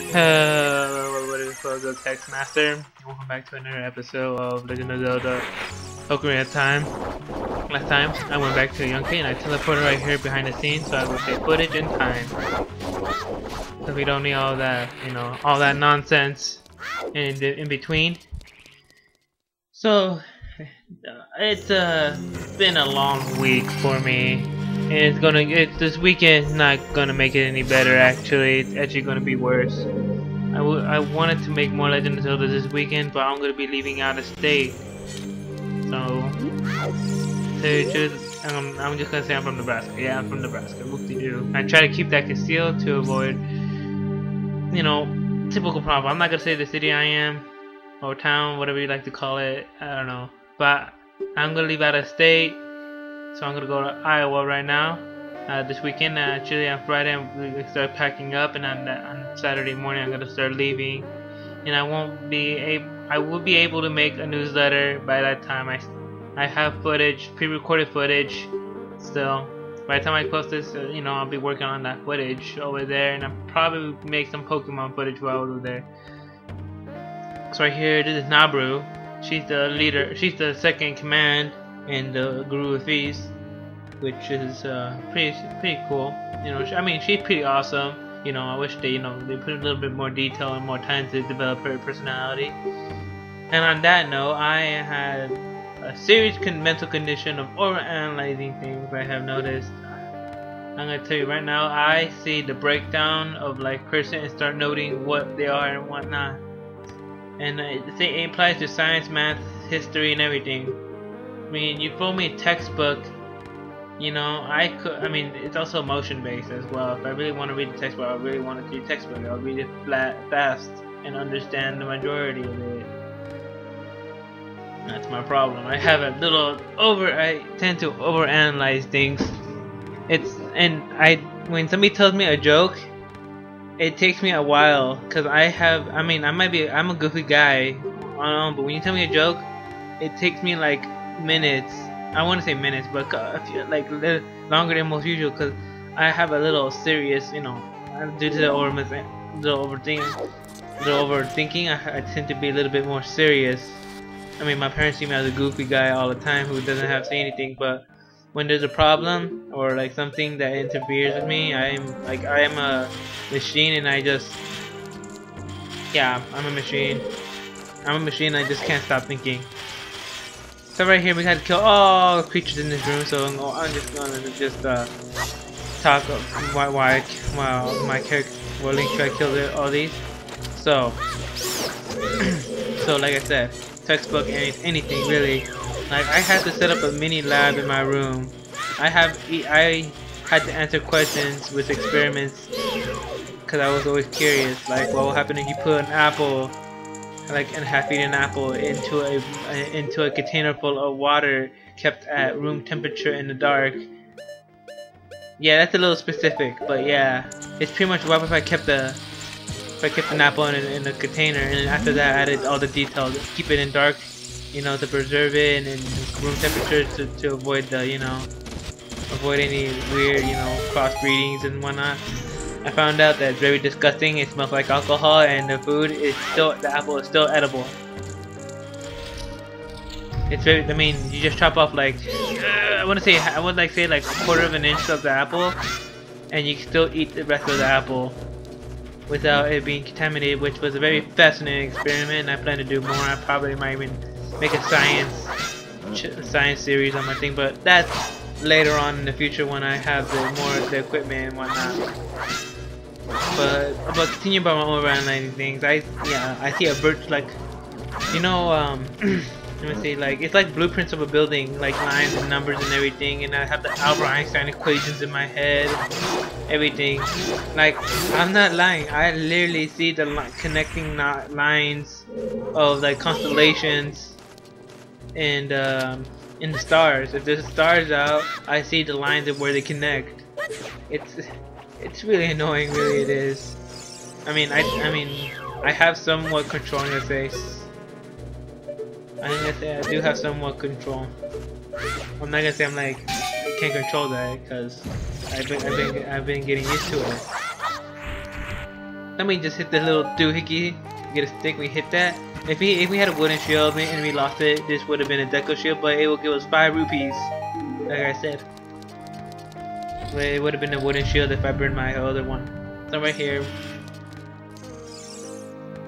What is it called? The Text Master. Welcome back to another episode of Legend of Zelda Ocarina of Time. Last time, I went back to Yonkei and I teleported right here behind the scenes so I would get footage in time. So we don't need all that, all that nonsense in between. So, it's been a long week for me. And this weekend's not gonna make it any better. Actually, it's actually gonna be worse. I wanted to make more Legend of Zelda this weekend, but I'm gonna be leaving out of state. So, to tell you the truth, I'm just gonna say I'm from Nebraska. Yeah, I'm from Nebraska. Whoop-de-doo. I try to keep that concealed to avoid, typical problem. I'm not gonna say the city I am or town, whatever you like to call it. I don't know, but I'm gonna leave out of state. So I'm gonna go to Iowa right now. This weekend, actually on Friday, I'm gonna start packing up, and on Saturday morning, I'm gonna start leaving. And I will be able to make a newsletter by that time. I have footage, pre-recorded footage, still. By the time I post this, I'll be working on that footage over there, and I'll probably make some Pokemon footage while over there. So right here, this is Nabru. She's the leader. She's the second in command in the Guru of Feast, which is pretty cool. She's pretty awesome. I wish they put a little bit more detail and more time to develop her personality. And on that note, I had a serious mental condition of overanalyzing things. I have noticed. I'm gonna tell you right now, I see the breakdown of person and start noting what they are and whatnot. And it applies to science, math, history, and everything. You throw me a textbook, it's also motion based as well. If I really want to read the textbook, I really want to read the textbook, I'll read it fast and understand the majority of it. That's my problem. I have a little I tend to overanalyze things. When somebody tells me a joke, it takes me a while, cause I'm a goofy guy, but when you tell me a joke, it takes me minutes. I want to say minutes, but I feel longer than most usual, because I have a little serious, due to the overthinking, I tend to be a little bit more serious. My parents see me as a goofy guy all the time who doesn't have to say anything, but when there's a problem or something that interferes with me, I am a machine, and I'm a machine. I just can't stop thinking. So right here we had to kill all the creatures in this room, so I'm just gonna talk why my character Link tried to kill all these. So like I said, textbook, anything really. I had to set up a mini lab in my room. I had to answer questions with experiments because I was always curious, what will happen if you put an apple, and half-eaten apple into a container full of water kept at room temperature in the dark. Yeah, that's a little specific, but yeah, it's pretty much what if I kept an apple in a container, and after that I added all the details, keep it in dark, to preserve it, and in room temperature to avoid avoid any weird, crossbreedings and whatnot. I found out that it's very disgusting. It smells like alcohol, and the apple is still edible. It's very, you just chop off I would say a quarter of an inch of the apple, and you can still eat the rest of the apple without it being contaminated, which was a very fascinating experiment, and I plan to do more. I probably might even make a science series on my thing, but that's later on in the future when I have the equipment and whatnot. But continue about my overanalyzing things. I see a birch let me see, it's like blueprints of a building, lines and numbers and everything, and I have the Albert Einstein equations in my head, everything. I'm not lying, I literally see the connecting lines of constellations and in the stars. If there's stars out, I see the lines of where they connect. It's really annoying, really it is. I have somewhat control, I'm gonna say. I do have somewhat control. I'm not gonna say I can't control that, because I've been getting used to it. let me just hit the little doohickey. Get a stick. We hit that. If we had a wooden shield and we lost it, this would have been a deco shield, but it will give us 5 rupees. Like I said. But it would have been a wooden shield if I burned my other one. So right here.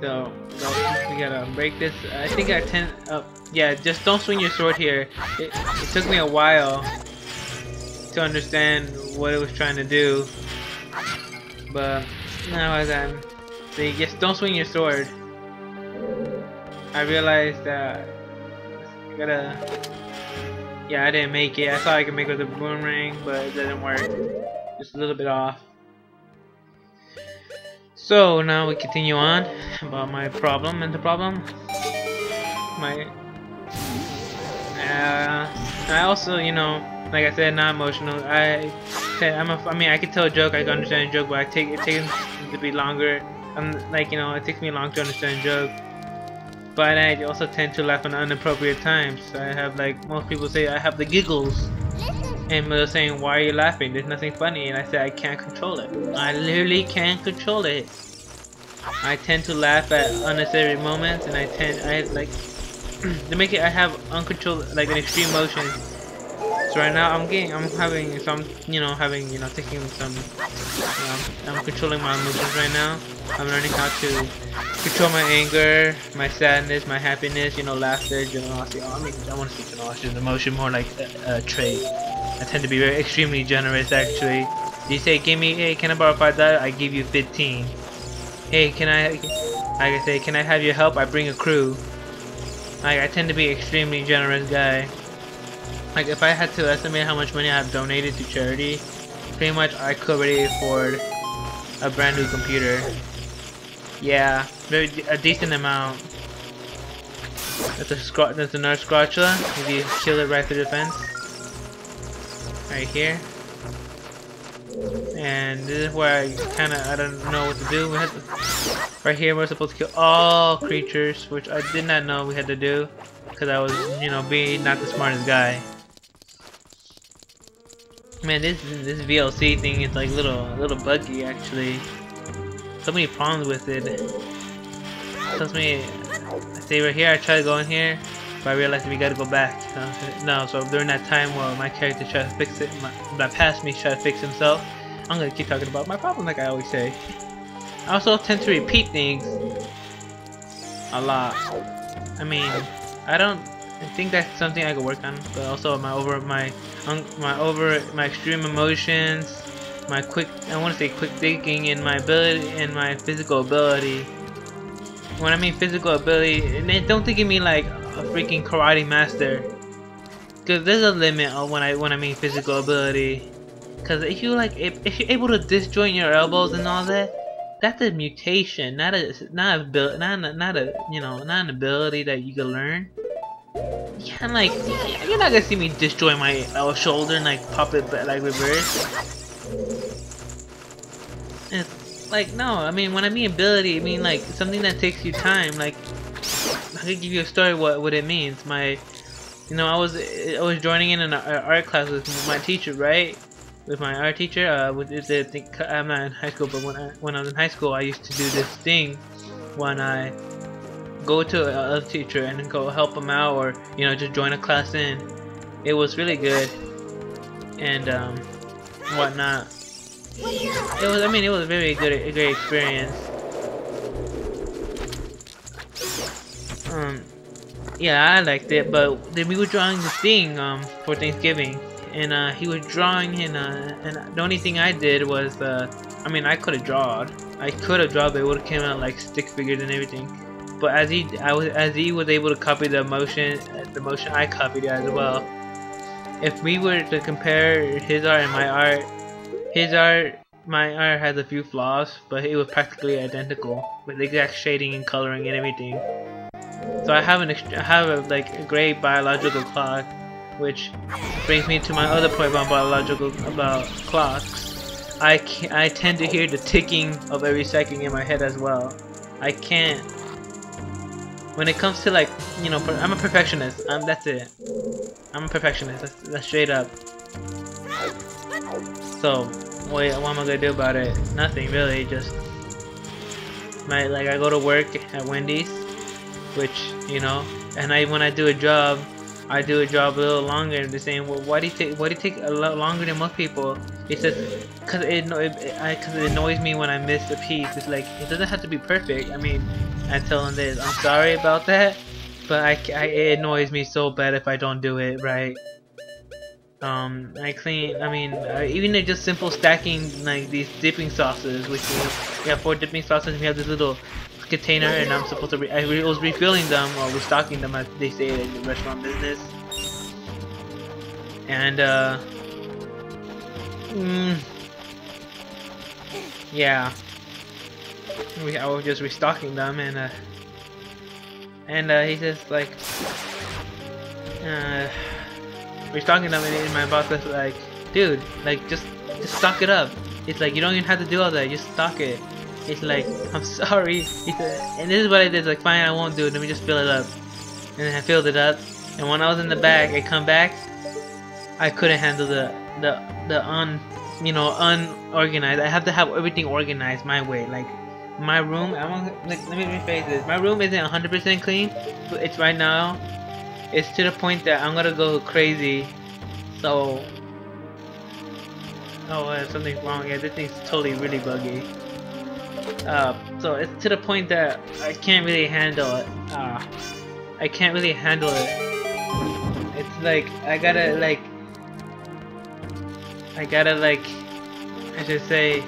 So we gotta break this. I think I yeah, just don't swing your sword here. It took me a while to understand what it was trying to do, but now as I'm see, just don't swing your sword. I realized that I gotta. Yeah, I didn't make it. I thought I could make it with a boomerang, but it didn't work. Just a little bit off. So now we continue on about my problem and the problem. I also, you know, like I said, not emotional. I mean, I could tell a joke, I can understand a joke, but it takes to be longer. Like, you know, it takes me long to understand a joke. But I also tend to laugh at inappropriate times. I have, like most people say, I have the giggles. And they're saying, why are you laughing? There's nothing funny. And I said, I can't control it. I literally can't control it. I tend to laugh at unnecessary moments, and I like to make it. I have uncontrolled, like an extreme motion. So right now I'm having some, taking some. I'm controlling my emotions right now. I'm learning how to control my anger, my sadness, my happiness. Laughter, generosity. I want to say generosity is emotion, more like a trait. I tend to be very extremely generous, actually. You say, hey, can I borrow $5? I give you 15. Hey, can I have your help? I bring a crew. Like, I tend to be an extremely generous guy. Like, if I had to estimate how much money I have donated to charity, pretty much I could already afford a brand new computer. Yeah, a decent amount. That's another Scratchula. If you kill it right through the fence. Right here. And this is where I don't know what to do. Right here we're supposed to kill all creatures, which I did not know we had to do, because I was, being not the smartest guy. Man, this VLC thing is like little buggy actually. So many problems with it. Tells me, I say right here, I try to go in here, but I realized we gotta go back. No, so during that time while my character tried to fix it, that past me tried to fix himself, I'm gonna keep talking about my problem like I always say. I also tend to repeat things a lot. I mean, I think that's something I could work on, but also my extreme emotions, my quick thinking, and my ability and my physical ability. When I mean physical ability, and don't think of me like a freaking karate master, because there's a limit of when I mean physical ability. Because if you're able to disjoint your elbows and all that, that's a mutation, not an ability that you can learn. Yeah, like you're not gonna see me disjoint my shoulder and like pop it back, like reverse. It's like, no, I mean when I mean ability, I mean like something that takes you time. Like I could give you a story what it means. I was joining in an art class with my teacher, right? With my art teacher, I'm not in high school, but when I was in high school, I used to do this thing when I go to a teacher and then go help them out, or just join a class in. It was really good and whatnot. It was a very good, great experience. Yeah, I liked it, but then we were drawing this thing for Thanksgiving. And he was drawing, and the only thing I did was, I could have drawn, but it would have came out like stick figures and everything. But as he was able to copy the motion, I copied it as well. If we were to compare his art and my art, my art has a few flaws, but it was practically identical with the exact shading and coloring and everything. So I have a great biological clock. Which brings me to my other point about clocks. I tend to hear the ticking of every second in my head as well. I can't. When it comes to I'm a perfectionist. That's it. I'm a perfectionist. That's straight up. So what am I gonna do about it? Nothing really. Just I go to work at Wendy's, which, you know, and when I do a job, I do a job a little longer. They're saying, well, why do you take a lot longer than most people? It says, cause it annoys me when I miss a piece. It's like, it doesn't have to be perfect. I mean, I tell them this, I'm sorry about that, but it annoys me so bad if I don't do it right. I clean, I mean, even just simple stacking, like these dipping sauces, which we have 4 dipping sauces. We have this little container, and I'm supposed to I was refilling them or restocking them, as they say in the restaurant business. And yeah, I was just restocking them, and he says like restocking them, and my boss was like, dude, like just stock it up. It's like, you don't even have to do all that, just stock it. It's like, I'm sorry. He said, and this is what I did. Like, fine, I won't do it. Let me just fill it up. And then I filled it up. And when I was in the back, I come back. I couldn't handle the unorganized. I have to have everything organized my way. Like my room. Let me rephrase this. My room isn't 100% clean, but it's right now. It's to the point that I'm gonna go crazy. So, something's wrong. Yeah, this thing's totally really buggy. So it's to the point that I can't really handle it. I can't really handle it. It's like I gotta like I should say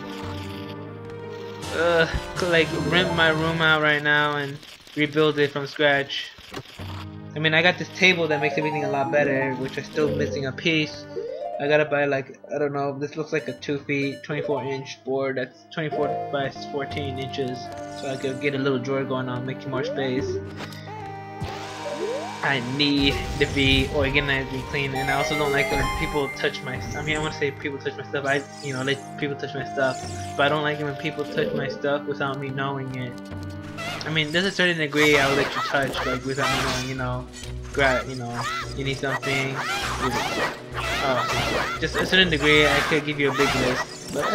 like rent my room out right now and rebuild it from scratch. I mean, I got this table that makes everything a lot better, which is still missing a piece. I gotta buy, like, I don't know, this looks like a 2 feet, 24-inch board that's 24 by 14 inches, so I could get a little drawer going on, make more space. I need to be organized and clean, and I also don't like when people touch my, I mean, I want to say people touch my stuff, let people touch my stuff, but I don't like it when people touch my stuff without me knowing it. I mean, there's a certain degree I would let you touch, like, without me knowing, you need something, just a certain degree, I could give you a big list, but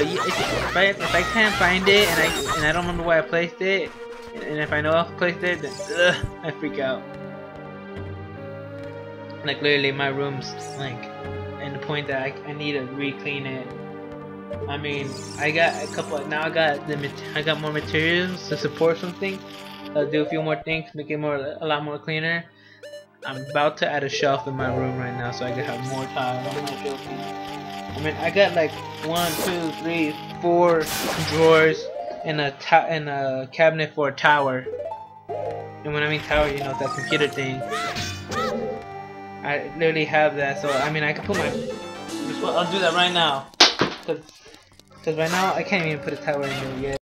if I can't find it and I don't remember where I placed it, and if I know I placed it, then I freak out. Like literally, my room's like, in the point that I need to re-clean it. I mean, I got a couple. Now I got more materials to support something. I'll do a few more things, make it a lot more cleaner. I'm about to add a shelf in my room right now, so I can have more time. I'm not joking. I mean, I got like 1, 2, 3, 4 drawers and a cabinet for a tower. And when I mean tower, you know, that computer thing. I literally have that, so I mean, I can put my. I'll do that right now, cause right now I can't even put a tower in there yet.